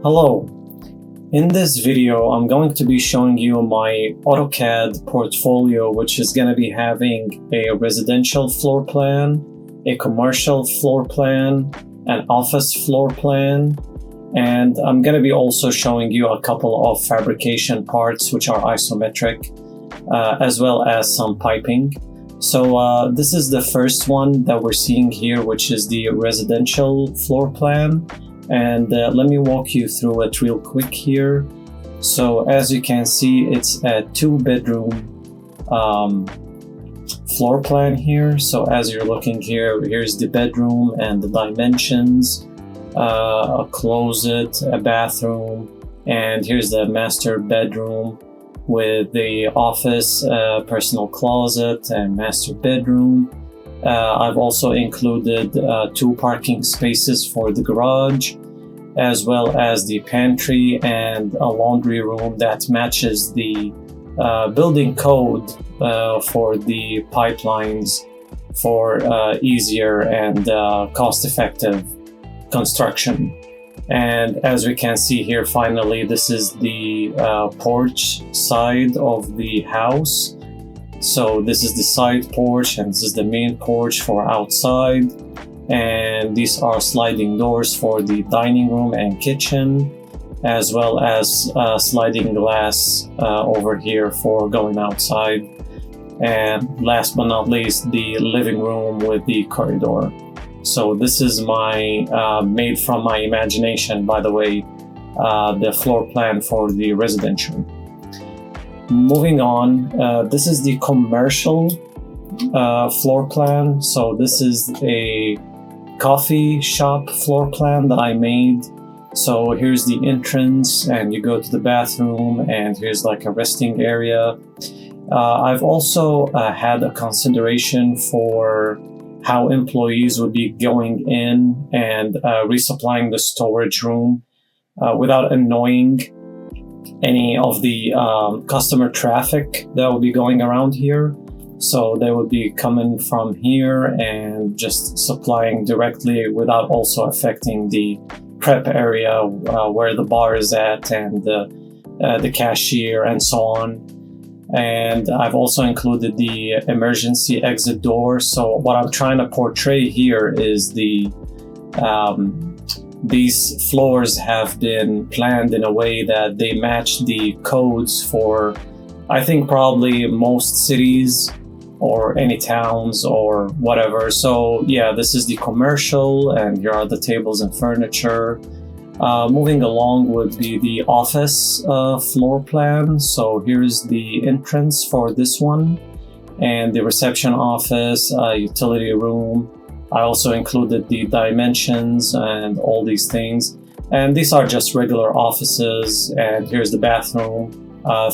Hello. In this video, I'm going to be showing you my AutoCAD portfolio, which is going to be having a residential floor plan, a commercial floor plan, an office floor plan, and I'm going to be also showing you a couple of fabrication parts, which are isometric, as well as some piping. So this is the first one that we're seeing here, which is the residential floor plan. And let me walk you through it real quick here. So as you can see, it's a 2-bedroom floor plan here. So as you're looking here, here's the bedroom and the dimensions, a closet, a bathroom, and here's the master bedroom with the office, personal closet, and master bedroom. I've also included 2 parking spaces for the garage, as well as the pantry and a laundry room that matches the building code for the pipelines for easier and cost-effective construction. And as we can see here, finally, this is the porch side of the house. So this is the side porch and this is the main porch for outside. And these are sliding doors for the dining room and kitchen, as well as sliding glass over here for going outside. And last but not least, the living room with the corridor. So this is my made from my imagination, by the way, the floor plan for the residential. Moving on, this is the commercial floor plan. So this is a coffee shop floor plan that I made. So here's the entrance and you go to the bathroom and here's like a resting area. I've also had a consideration for how employees would be going in and resupplying the storage room without annoying any of the customer traffic that will be going around here. So they would be coming from here and just supplying directly without also affecting the prep area where the bar is at and the cashier and so on. And I've also included the emergency exit door. So what I'm trying to portray here is these floors have been planned in a way that they match the codes for, I think, probably most cities or any towns or whatever. So yeah, this is the commercial and here are the tables and furniture. Moving along would be the office floor plan. So here's the entrance for this one and the reception office, utility room. I also included the dimensions and all these things. And these are just regular offices. And here's the bathroom,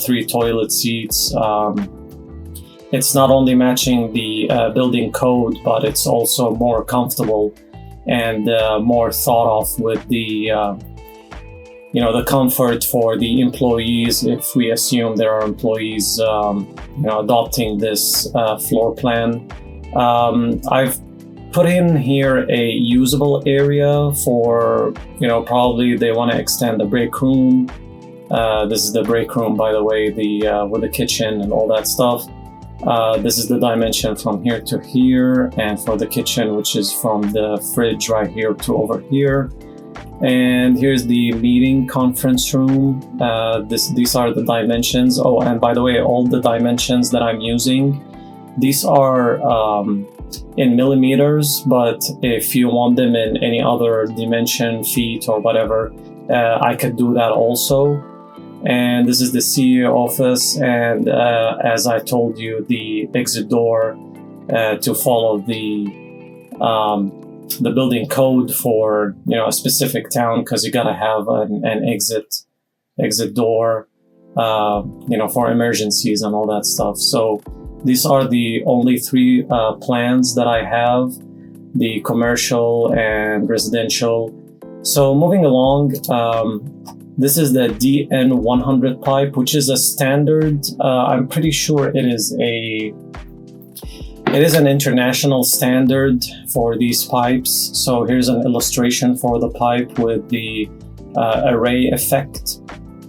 3 toilet seats. It's not only matching the building code, but it's also more comfortable and more thought of with the the comfort for the employees, if we assume there are employees adopting this floor plan. I've put in here a usable area for probably they want to extend the break room. This is the break room, by the way, with the kitchen and all that stuff. This is the dimension from here to here, and for the kitchen, which is from the fridge right here to over here. And here's the meeting conference room. These are the dimensions. Oh, and by the way, all the dimensions that I'm using, these are in millimeters, but if you want them in any other dimension, feet or whatever, I could do that also. And this is the CEO office, and as I told you, the exit door to follow the building code for a specific town, because you gotta have an exit door for emergencies and all that stuff. So these are the only 3 plans that I have, the commercial and residential. So moving along, this is the DN100 pipe, which is a standard. I'm pretty sure it is an international standard for these pipes. So here's an illustration for the pipe with the array effect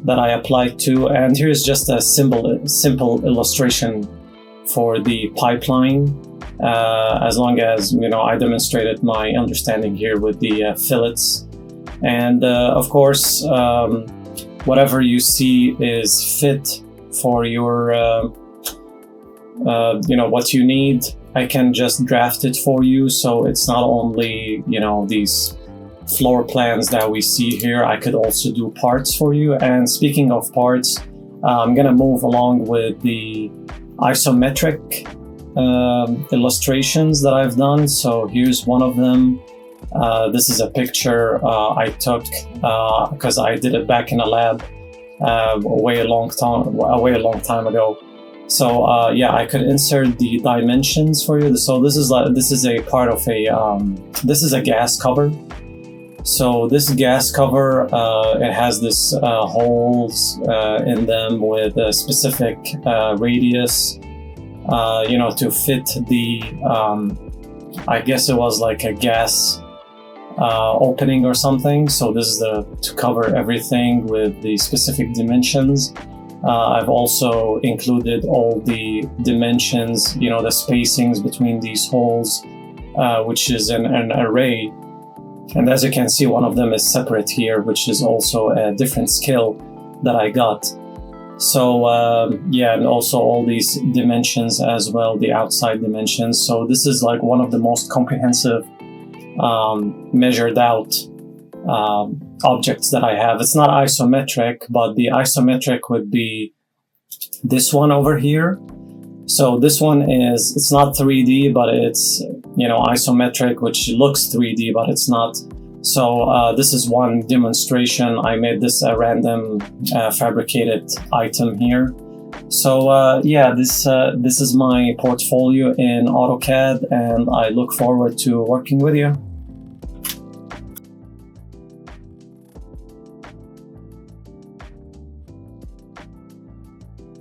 that I applied to. And here's just a simple illustration for the pipeline, as long as, I demonstrated my understanding here with the fillets. And of course, whatever you see is fit for your, what you need. I can just draft it for you, so it's not only, these floor plans that we see here. I could also do parts for you. And speaking of parts, I'm gonna move along with the isometric illustrations that I've done. So here's one of them. This is a picture I took because I did it back in a lab a long time ago. So I could insert the dimensions for you. So this is a part of this is a gas cover. So this gas cover, it has this holes in them with a specific radius, to fit the, I guess it was like a gas opening or something. So this is to cover everything with the specific dimensions. I've also included all the dimensions, the spacings between these holes, which is an array. And as you can see, one of them is separate here, which is also a different skill that I got. So and also all these dimensions as well, the outside dimensions. So this is like one of the most comprehensive measured out objects that I have. It's not isometric, but the isometric would be this one over here. So this one it's not 3D, but it's, isometric, which looks 3D, but it's not. So this is one demonstration. I made this a random fabricated item here. So this is my portfolio in AutoCAD, and I look forward to working with you.